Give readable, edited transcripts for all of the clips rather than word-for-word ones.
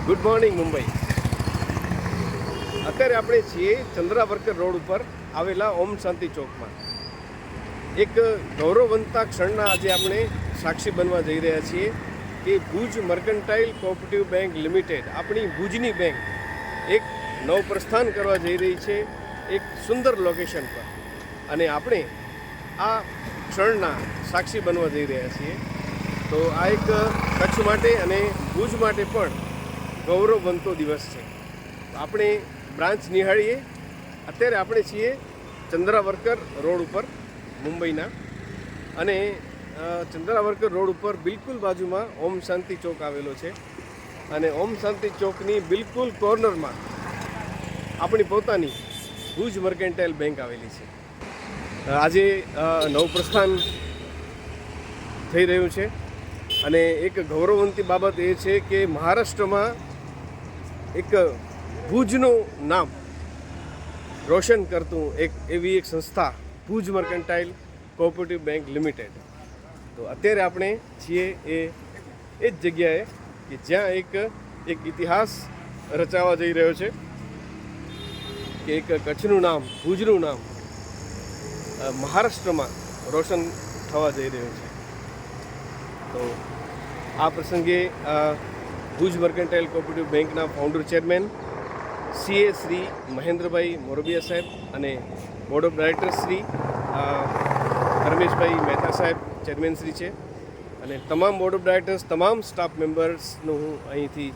Good morning Mumbai. અત્યારે આપણે છીએ ચંદ્રા વર્કર રોડ ઉપર આવેલા ઓમ શાંતિ ચોકમાં. એક ગૌરવવંતા ક્ષણના આજે આપણે સાક્ષી બનવા જઈ રહ્યા છીએ કે Bhuj mercantile cooperative bank limited, આપણી ભુજની બેંક એક નવપ્રસ્થાન કરવા જઈ રહી છે એક સુંદર લોકેશન પર, અને આપણે આ ક્ષણના સાક્ષી બનવા જઈ રહ્યા છીએ. તો આ એક કચ્છ માટે અને ભુજ માટે પણ ગૌરવ બનતો દિવસ છે. આપણે બ્રાન્ચ નિહાળીએ. અત્યારે આપણે છીએ ચંદ્રા વર્કર રોડ ઉપર મુંબઈના, અને ચંદ્રા વર્કર રોડ ઉપર બિલકુલ બાજુમાં ઓમ શાંતિ ચોક આવેલો છે, અને ઓમ શાંતિ ચોકની બિલકુલ કોર્નરમાં આપણી પોતાની ભુજ મર્કેન્ટાઇલ બેંક આવેલી છે. આજે નવપ્રસ્થાન થઈ રહ્યું છે, અને એક ગૌરવવંતી બાબત એ છે કે મહારાષ્ટ્રમાં એક ભુજનું નામ રોશન કરતું એવી એક સંસ્થા Bhuj mercantile cooperative bank limited. તો અત્યારે આપણે છીએ એ જ જગ્યાએ કે જ્યાં એક ઇતિહાસ રચાવા જઈ રહ્યો છે, કે એક કચ્છનું નામ, ભુજનું નામ મહારાષ્ટ્રમાં રોશન થવા જઈ રહ્યું છે. તો આ પ્રસંગે ભુજ મર્કન્ટાઇલ કોઓપરેટિવ બેંકના ફાઉન્ડર ચેરમેન CA શ્રી મહેન્દ્રભાઈ મોરબિયા સાહેબ અને board of directors Shri Rameshbhai Mehta સાહેબ ચેરમેન શ્રી છે, અને તમામ બોર્ડ ઓફ ડાયરેક્ટર્સ, તમામ સ્ટાફ મેમ્બર્સનું હું અહીંથી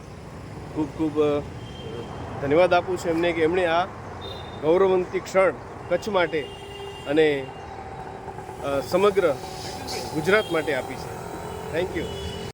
ખૂબ ખૂબ ધન્યવાદ આપું છું એમને કે એમણે આ ગૌરવવંતી ક્ષણ કચ્છ માટે અને સમગ્ર ગુજરાત માટે આપી છે. Thank you.